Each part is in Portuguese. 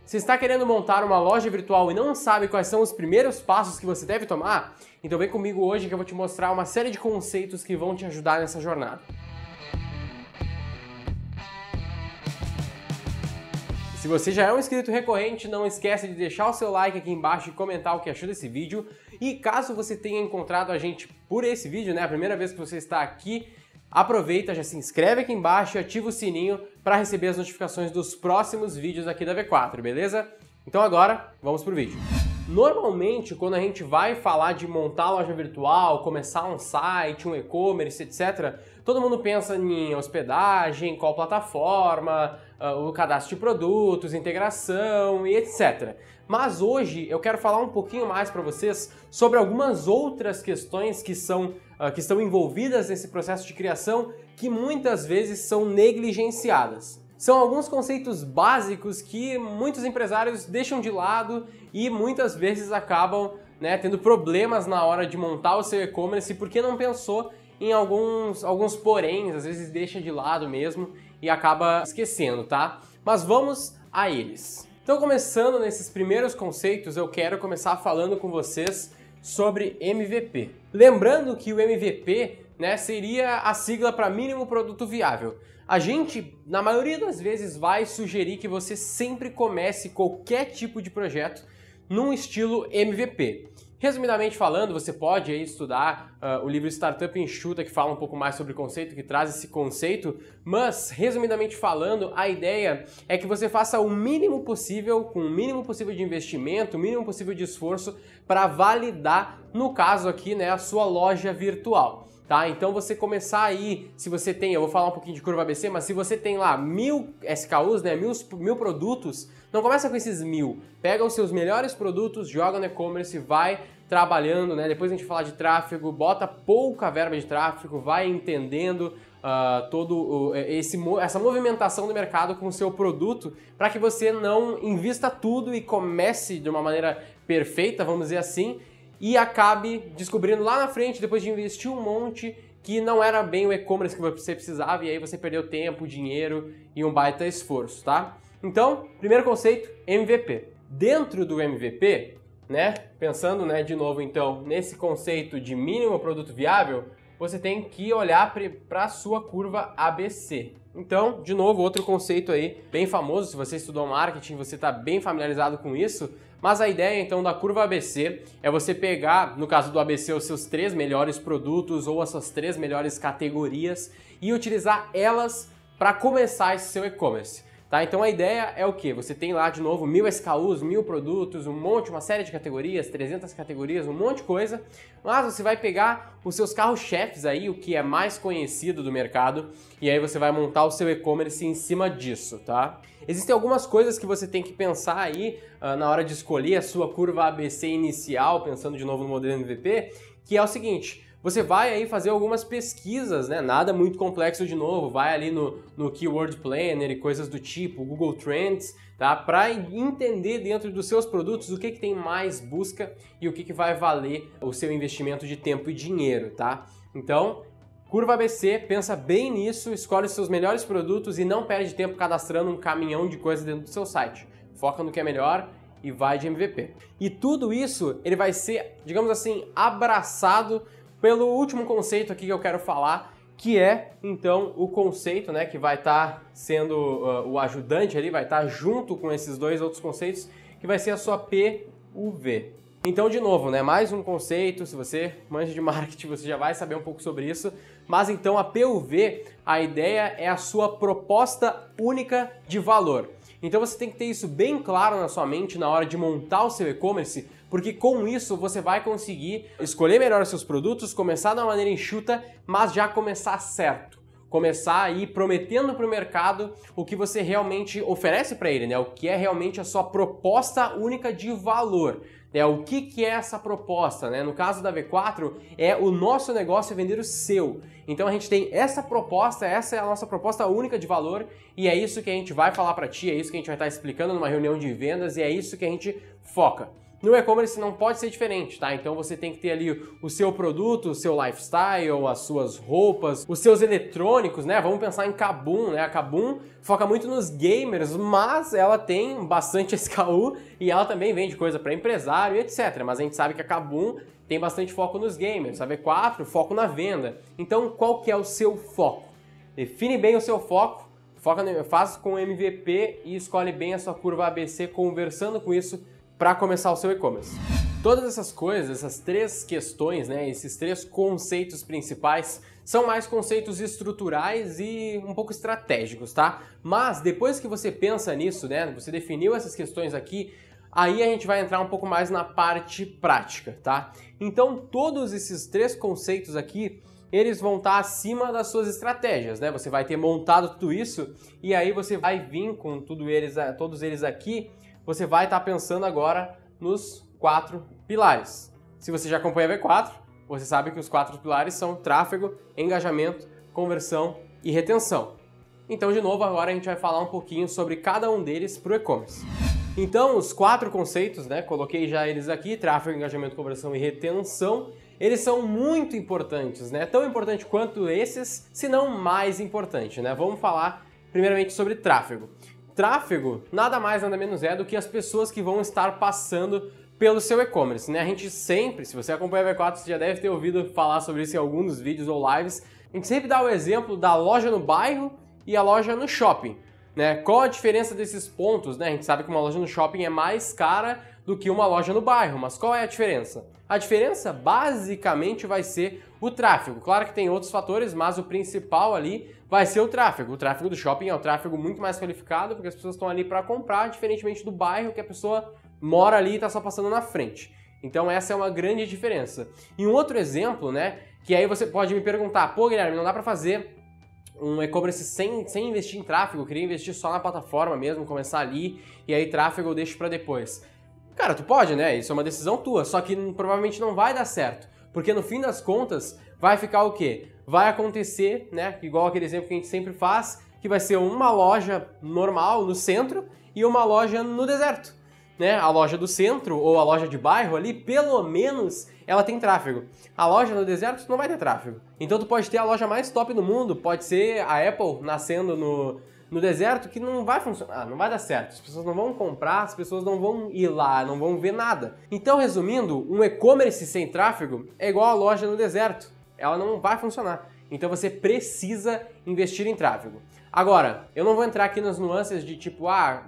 Você está querendo montar uma loja virtual e não sabe quais são os primeiros passos que você deve tomar? Então vem comigo hoje que eu vou te mostrar uma série de conceitos que vão te ajudar nessa jornada. Se você já é um inscrito recorrente, não esquece de deixar o seu like aqui embaixo e comentar o que achou desse vídeo. E caso você tenha encontrado a gente por esse vídeo, né, a primeira vez que você está aqui, aproveita, já se inscreve aqui embaixo e ativa o sininho para receber as notificações dos próximos vídeos aqui da V4, beleza? Então agora, vamos pro vídeo. Normalmente, quando a gente vai falar de montar loja virtual, começar um site, um e-commerce, etc., todo mundo pensa em hospedagem, qual plataforma, o cadastro de produtos, integração e etc. Mas hoje eu quero falar um pouquinho mais para vocês sobre algumas outras questões que estão envolvidas nesse processo de criação que muitas vezes são negligenciadas. São alguns conceitos básicos que muitos empresários deixam de lado e muitas vezes acabam, tendo problemas na hora de montar o seu e-commerce porque não pensou em alguns poréns, às vezes deixa de lado mesmo e acaba esquecendo, tá? Mas vamos a eles. Então, começando nesses primeiros conceitos, eu quero começar falando com vocês sobre MVP. Lembrando que o MVP, seria a sigla para mínimo produto viável. A gente, na maioria das vezes, vai sugerir que você sempre comece qualquer tipo de projeto num estilo MVP. Resumidamente falando, você pode aí estudar o livro Startup Enxuta, que fala um pouco mais sobre o conceito, que traz esse conceito, mas, resumidamente falando, a ideia é que você faça o mínimo possível, com o mínimo possível de investimento, o mínimo possível de esforço, para validar, no caso aqui, a sua loja virtual. Tá? Então você começar aí, se você tem, eu vou falar um pouquinho de curva ABC, mas se você tem lá 1000 SKUs, 1000 produtos, não começa com esses 1000. Pega os seus melhores produtos, joga no e-commerce, vai trabalhando, depois a gente fala de tráfego, bota pouca verba de tráfego, vai entendendo essa movimentação do mercado com o seu produto, para que você não invista tudo e comece de uma maneira perfeita, vamos dizer assim, e acabe descobrindo lá na frente, depois de investir um monte, que não era bem o e-commerce que você precisava e aí você perdeu tempo, dinheiro e um baita esforço, tá? Então, primeiro conceito, MVP. Dentro do MVP, pensando de novo então nesse conceito de mínimo produto viável, você tem que olhar para a sua curva ABC. Então, de novo, outro conceito aí bem famoso, se você estudou marketing, você está bem familiarizado com isso, mas a ideia então da curva ABC é você pegar, no caso do ABC, os seus 3 melhores produtos ou as suas 3 melhores categorias e utilizar elas para começar esse seu e-commerce. Tá? Então a ideia é o quê? Você tem lá de novo 1000 SKUs, 1000 produtos, uma série de categorias, 300 categorias, um monte de coisa, mas você vai pegar os seus carros-chefes aí, o que é mais conhecido do mercado, e aí você vai montar o seu e-commerce em cima disso, tá? Existem algumas coisas que você tem que pensar aí na hora de escolher a sua curva ABC inicial, pensando de novo no modelo MVP, que é o seguinte: você vai aí fazer algumas pesquisas, nada muito complexo de novo, vai ali no Keyword Planner e coisas do tipo, Google Trends, tá? Para entender dentro dos seus produtos o que tem mais busca e o que vai valer o seu investimento de tempo e dinheiro, tá? Então, curva ABC, pensa bem nisso, escolhe os seus melhores produtos e não perde tempo cadastrando um caminhão de coisas dentro do seu site. Foca no que é melhor e vai de MVP. E tudo isso, ele vai ser, digamos assim, abraçado pelo último conceito aqui que eu quero falar, que é, então, o conceito, que vai estar sendo o ajudante ali, vai estar junto com esses dois outros conceitos, que vai ser a sua PUV. Então, de novo, mais um conceito, se você manja de marketing, você já vai saber um pouco sobre isso, mas então a PUV, a ideia é a sua proposta única de valor. Então você tem que ter isso bem claro na sua mente na hora de montar o seu e-commerce, porque com isso você vai conseguir escolher melhor os seus produtos, começar de uma maneira enxuta, mas já começar certo. Começar aí prometendo para o mercado o que você realmente oferece para ele, o que é realmente a sua proposta única de valor. O que é essa proposta? No caso da V4, o nosso negócio é vender o seu. Então a gente tem essa proposta, essa é a nossa proposta única de valor e é isso que a gente vai falar para ti, é isso que a gente vai estar explicando numa reunião de vendas e é isso que a gente foca. no e-commerce não pode ser diferente, tá? Então você tem que ter ali o seu produto, o seu lifestyle, as suas roupas, os seus eletrônicos, né? Vamos pensar em Kabum, né? A Kabum foca muito nos gamers, mas ela tem bastante SKU e ela também vende coisa para empresário e etc. Mas a gente sabe que a Kabum tem bastante foco nos gamers, a V4, foco na venda. Então qual que é o seu foco? Define bem o seu foco, faz com o MVP e escolhe bem a sua curva ABC conversando com isso para começar o seu e-commerce. Todas essas coisas, essas três questões, né, esses três conceitos principais, são mais conceitos estruturais e um pouco estratégicos, tá? Mas depois que você pensa nisso, né, você definiu essas questões aqui, aí a gente vai entrar um pouco mais na parte prática, tá? Então todos esses três conceitos aqui, eles vão estar acima das suas estratégias, né? Você vai ter montado tudo isso e aí você vai vir com todos eles aqui. Você vai estar pensando agora nos 4 pilares. Se você já acompanha a V4, você sabe que os 4 pilares são tráfego, engajamento, conversão e retenção. Então, de novo, agora a gente vai falar um pouquinho sobre cada um deles para o e-commerce. Então, os 4 conceitos, né, coloquei já eles aqui, tráfego, engajamento, conversão e retenção, eles são muito importantes, né? Tão importante quanto esses, se não mais importante, né? Vamos falar primeiramente sobre tráfego. Tráfego nada mais nada menos é do que as pessoas que vão estar passando pelo seu e-commerce, né? A gente sempre, se você acompanha a V4, você já deve ter ouvido falar sobre isso em alguns dos vídeos ou lives, a gente sempre dá o exemplo da loja no bairro e a loja no shopping, né? Qual a diferença desses pontos, né? A gente sabe que uma loja no shopping é mais cara do que uma loja no bairro, mas qual é a diferença? A diferença basicamente vai ser o tráfego. Claro que tem outros fatores, mas o principal ali vai ser o tráfego. O tráfego do shopping é um tráfego muito mais qualificado, porque as pessoas estão ali para comprar, diferentemente do bairro, que a pessoa mora ali e está só passando na frente. Então essa é uma grande diferença. E um outro exemplo, né, que aí você pode me perguntar, pô, Guilherme, não dá para fazer um e-commerce sem investir em tráfego, eu queria investir só na plataforma mesmo, começar ali, e aí tráfego eu deixo para depois. Cara, tu pode, né? Isso é uma decisão tua, só que provavelmente não vai dar certo, porque no fim das contas vai ficar o quê? Vai acontecer, né? Igual aquele exemplo que a gente sempre faz, que vai ser uma loja normal no centro e uma loja no deserto, né? A loja do centro ou a loja de bairro ali, pelo menos ela tem tráfego. A loja no deserto não vai ter tráfego. Então tu pode ter a loja mais top do mundo, pode ser a Apple nascendo no deserto, que não vai funcionar, não vai dar certo. As pessoas não vão comprar, as pessoas não vão ir lá, não vão ver nada. Então, resumindo, um e-commerce sem tráfego é igual a loja no deserto. Ela não vai funcionar. Então você precisa investir em tráfego. Agora, eu não vou entrar aqui nas nuances de tipo,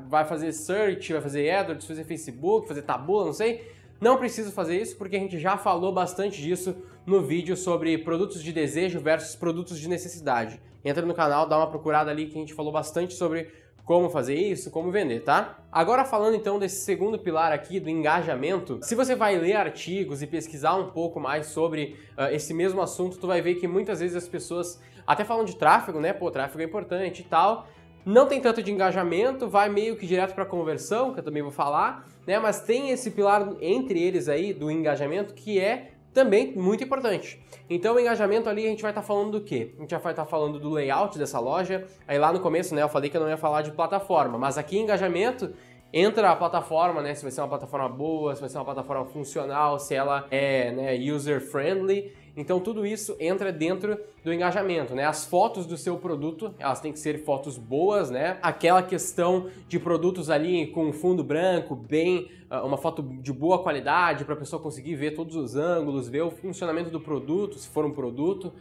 vai fazer search, vai fazer AdWords, fazer Facebook, fazer tabula, não sei. Não preciso fazer isso porque a gente já falou bastante disso no vídeo sobre produtos de desejo versus produtos de necessidade. Entra no canal, dá uma procurada ali que a gente falou bastante sobre como fazer isso, como vender, tá? Agora falando então desse segundo pilar aqui do engajamento, se você vai ler artigos e pesquisar um pouco mais sobre esse mesmo assunto, tu vai ver que muitas vezes as pessoas até falam de tráfego, né? Pô, tráfego é importante e tal. Não tem tanto de engajamento, vai meio que direto para conversão, que eu também vou falar, né? Mas tem esse pilar entre eles aí do engajamento que é também muito importante. Então o engajamento ali a gente vai estar falando do quê? A gente já vai estar falando do layout dessa loja. Aí lá no começo, né, eu falei que eu não ia falar de plataforma, mas aqui engajamento entra a plataforma, né? Se vai ser uma plataforma boa, se vai ser uma plataforma funcional, se ela é, né, user-friendly. Então tudo isso entra dentro do engajamento, né? As fotos do seu produto, elas têm que ser fotos boas, né? Aquela questão de produtos ali com fundo branco, bem, uma foto de boa qualidade para a pessoa conseguir ver todos os ângulos, ver o funcionamento do produto, se for um produto.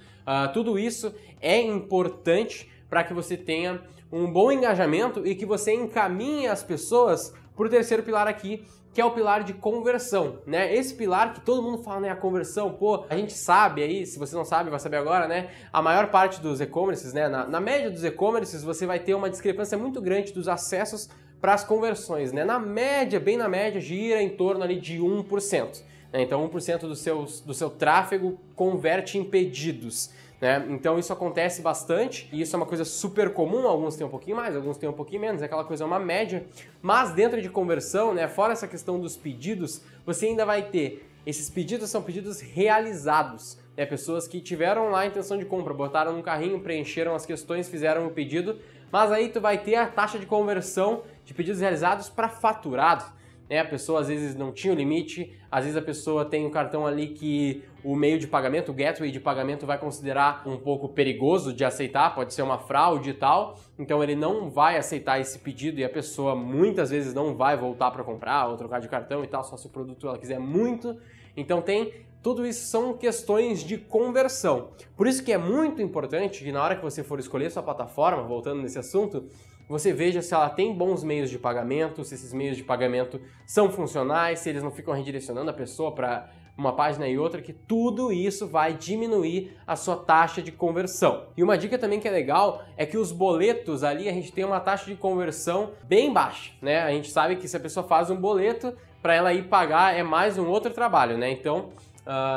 Tudo isso é importante para que você tenha um bom engajamento e que você encaminhe as pessoas para o terceiro pilar aqui, que é o pilar de conversão, né? Esse pilar que todo mundo fala, né? A conversão, pô, a gente sabe aí, se você não sabe, vai saber agora, né? A maior parte dos e-commerces, né? Na média dos e-commerces, você vai ter uma discrepância muito grande dos acessos para as conversões, né? Na média, bem na média, gira em torno ali de 1%. Né? Então, 1% do seu tráfego converte em pedidos. Né? Então isso acontece bastante e isso é uma coisa super comum, alguns têm um pouquinho mais, alguns têm um pouquinho menos, aquela coisa é uma média, mas dentro de conversão, né, fora essa questão dos pedidos, você ainda vai ter, esses pedidos são pedidos realizados, né, pessoas que tiveram lá a intenção de compra, botaram no carrinho, preencheram as questões, fizeram o pedido, mas aí tu vai ter a taxa de conversão de pedidos realizados para faturado. né? A pessoa às vezes não tinha o limite, às vezes a pessoa tem um cartão ali que o meio de pagamento, o gateway de pagamento vai considerar um pouco perigoso de aceitar, pode ser uma fraude e tal, então ele não vai aceitar esse pedido e a pessoa muitas vezes não vai voltar para comprar ou trocar de cartão e tal, só se o produto ela quiser muito. Então tudo isso são questões de conversão. Por isso que é muito importante que na hora que você for escolher sua plataforma, voltando nesse assunto, você veja se ela tem bons meios de pagamento, se esses meios de pagamento são funcionais, se eles não ficam redirecionando a pessoa para uma página e outra, que tudo isso vai diminuir a sua taxa de conversão. E uma dica também que é legal é que os boletos ali a gente tem uma taxa de conversão bem baixa, né? A gente sabe que se a pessoa faz um boleto, para ela ir pagar é mais um outro trabalho, né? Então,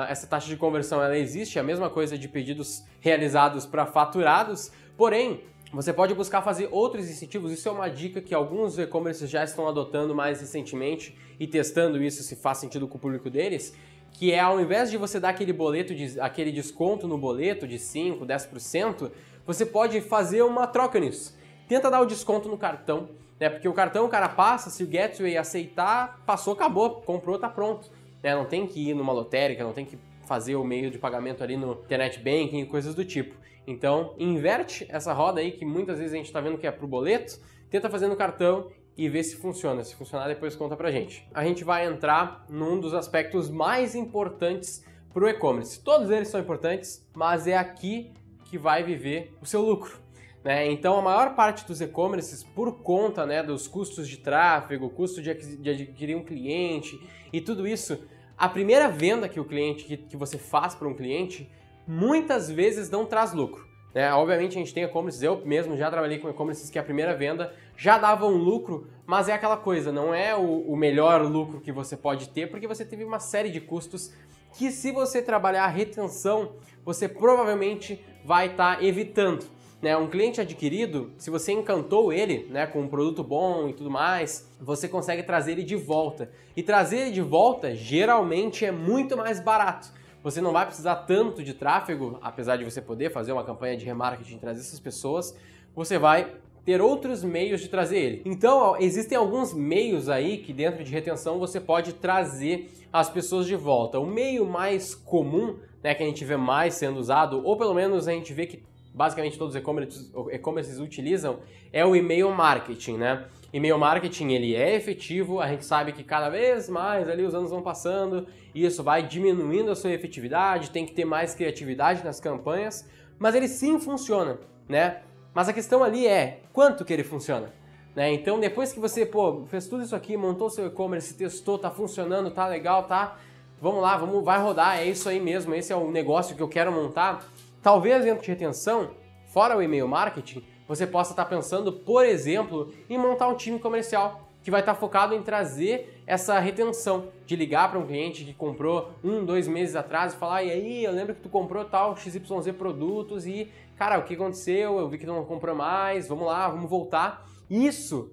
essa taxa de conversão ela existe, é a mesma coisa de pedidos realizados para faturados, porém, você pode buscar fazer outros incentivos. Isso é uma dica que alguns e-commerces já estão adotando mais recentemente e testando isso se faz sentido com o público deles, que é ao invés de você dar aquele boleto, aquele desconto no boleto de 5%, 10%, você pode fazer uma troca nisso. Tenta dar o desconto no cartão, né? Porque o cartão o cara passa, se o gateway aceitar, passou, acabou, comprou, tá pronto. Né? Não tem que ir numa lotérica, não tem que fazer o meio de pagamento ali no internet banking e coisas do tipo. Então, inverte essa roda aí que muitas vezes a gente está vendo que é pro boleto, tenta fazer no cartão e vê se funciona. Se funcionar, depois conta pra gente. A gente vai entrar num dos aspectos mais importantes pro e-commerce. Todos eles são importantes, mas é aqui que vai viver o seu lucro. Né? Então, a maior parte dos e-commerces, por conta, né, dos custos de tráfego, custo de adquirir um cliente e tudo isso, a primeira venda que o cliente que você faz para um cliente muitas vezes não traz lucro. Né? Obviamente a gente tem e-commerces, eu mesmo já trabalhei com e-commerces que a primeira venda já dava um lucro, mas é aquela coisa, não é o melhor lucro que você pode ter, porque você teve uma série de custos que se você trabalhar a retenção, você provavelmente vai estar evitando. Né? Um cliente adquirido, se você encantou ele, né, com um produto bom e tudo mais, você consegue trazer ele de volta. E trazer ele de volta geralmente é muito mais barato. Você não vai precisar tanto de tráfego, apesar de você poder fazer uma campanha de remarketing e trazer essas pessoas, você vai ter outros meios de trazer ele. Então, existem alguns meios aí que dentro de retenção você pode trazer as pessoas de volta. O meio mais comum, né, que a gente vê mais sendo usado, ou pelo menos a gente vê que basicamente todos os e-commerces utilizam, é o e-mail marketing, né? E-mail marketing, ele é efetivo, a gente sabe que cada vez mais ali os anos vão passando e isso vai diminuindo a sua efetividade, tem que ter mais criatividade nas campanhas, mas ele sim funciona, né? Mas a questão ali é quanto que ele funciona, né? Então depois que você, fez tudo isso aqui, montou seu e-commerce, testou, tá funcionando, tá legal, tá? Vamos lá, vai rodar, é isso aí mesmo, esse é o negócio que eu quero montar. Talvez dentro de retenção, fora o e-mail marketing, você possa estar pensando, por exemplo, em montar um time comercial que vai estar focado em trazer essa retenção, de ligar para um cliente que comprou 1, 2 meses atrás e falar, e aí, eu lembro que tu comprou tal XYZ produtos e, cara, o que aconteceu? Eu vi que tu não comprou mais, vamos lá, vamos voltar. Isso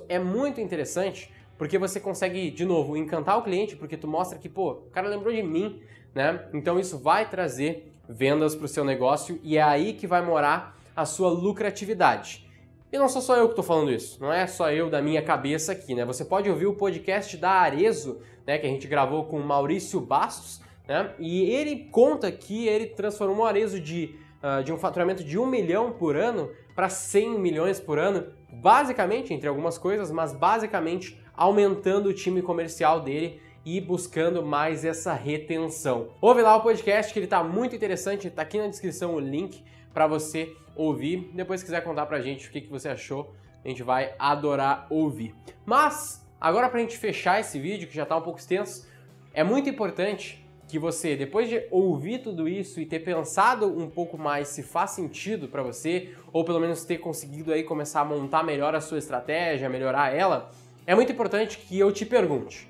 é muito interessante, porque você consegue, de novo, encantar o cliente, porque tu mostra que, o cara lembrou de mim, né? Então isso vai trazer vendas para o seu negócio e é aí que vai morar a sua lucratividade. E não sou só eu que estou falando isso, não é só eu da minha cabeça aqui, né? Você pode ouvir o podcast da Arezzo, né, que a gente gravou com o Maurício Bastos, né? E ele conta que ele transformou a Arezzo de um faturamento de 1 milhão por ano para 100 milhões por ano, basicamente, entre algumas coisas, mas basicamente aumentando o time comercial dele e buscando mais essa retenção. Ouve lá o podcast que ele tá muito interessante, tá aqui na descrição o link para você ouvir. Depois se quiser contar pra gente o que você achou, a gente vai adorar ouvir. Mas, agora pra gente fechar esse vídeo, que já tá um pouco extenso, é muito importante que você, depois de ouvir tudo isso e ter pensado um pouco mais se faz sentido para você, ou pelo menos ter conseguido aí começar a montar melhor a sua estratégia, melhorar ela, é muito importante que eu te pergunte: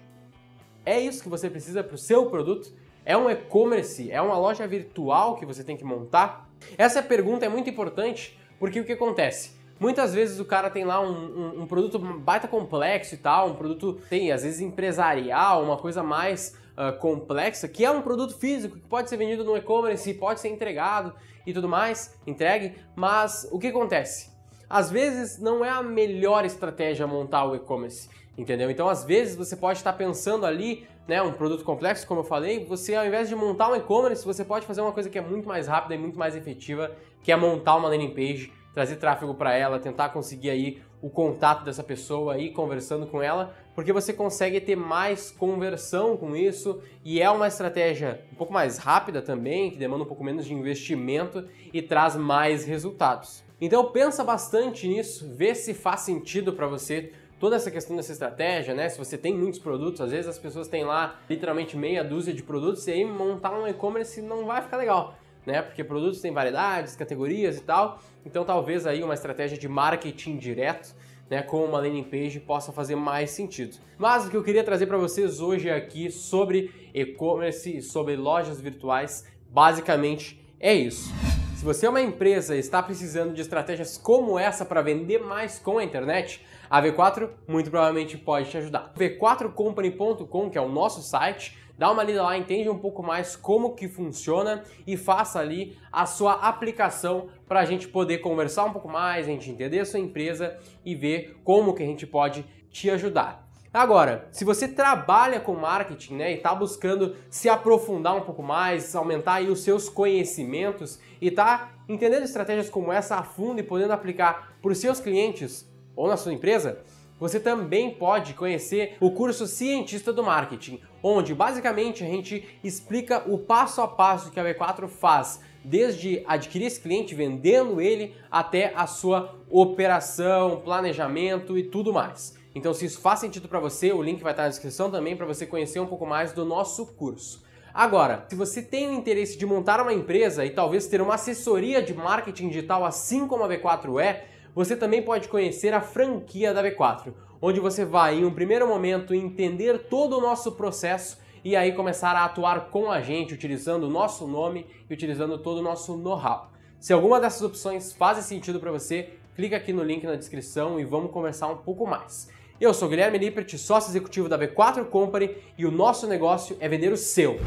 é isso que você precisa para o seu produto? É um e-commerce? É uma loja virtual que você tem que montar? Essa pergunta é muito importante porque o que acontece? Muitas vezes o cara tem lá um produto baita complexo e tal, um produto, às vezes empresarial, uma coisa mais complexa, que é um produto físico, que pode ser vendido no e-commerce, pode ser entregado e tudo mais, entregue, mas o que acontece? Às vezes não é a melhor estratégia montar o e-commerce. entendeu? Então, às vezes, você pode estar pensando ali, né, um produto complexo, como eu falei, você, ao invés de montar um e-commerce, você pode fazer uma coisa que é muito mais rápida e muito mais efetiva, que é montar uma landing page, trazer tráfego para ela, tentar conseguir aí o contato dessa pessoa, ir conversando com ela, porque você consegue ter mais conversão com isso e é uma estratégia um pouco mais rápida também, que demanda um pouco menos de investimento e traz mais resultados. Então pensa bastante nisso, vê se faz sentido para você toda essa questão dessa estratégia, né? Se você tem muitos produtos, às vezes as pessoas têm lá literalmente meia dúzia de produtos e aí montar um e-commerce não vai ficar legal, né? Porque produtos têm variedades, categorias e tal, então talvez aí uma estratégia de marketing direto, né, com uma landing page possa fazer mais sentido. Mas o que eu queria trazer para vocês hoje aqui sobre e-commerce e sobre lojas virtuais, basicamente é isso. Se você é uma empresa e está precisando de estratégias como essa para vender mais com a internet, a V4 muito provavelmente pode te ajudar. v4company.com, que é o nosso site, dá uma lida lá, entende um pouco mais como que funciona e faça ali a sua aplicação para a gente poder conversar um pouco mais, a gente entender a sua empresa e ver como que a gente pode te ajudar. Agora, se você trabalha com marketing, né, e está buscando se aprofundar um pouco mais, aumentar aí os seus conhecimentos e está entendendo estratégias como essa a fundo e podendo aplicar para os seus clientes ou na sua empresa, você também pode conhecer o curso Cientista do Marketing, onde basicamente a gente explica o passo a passo que a V4 faz, desde adquirir esse cliente, vendendo ele, até a sua operação, planejamento e tudo mais. Então, se isso faz sentido para você, o link vai estar na descrição também para você conhecer um pouco mais do nosso curso. Agora, se você tem o interesse de montar uma empresa e talvez ter uma assessoria de marketing digital assim como a V4 é, você também pode conhecer a franquia da V4, onde você vai, em um primeiro momento, entender todo o nosso processo e aí começar a atuar com a gente, utilizando o nosso nome e utilizando todo o nosso know-how. Se alguma dessas opções faz sentido para você, clica aqui no link na descrição e vamos conversar um pouco mais. Eu sou Guilherme Lippert, sócio executivo da V4 Company e o nosso negócio é vender o seu.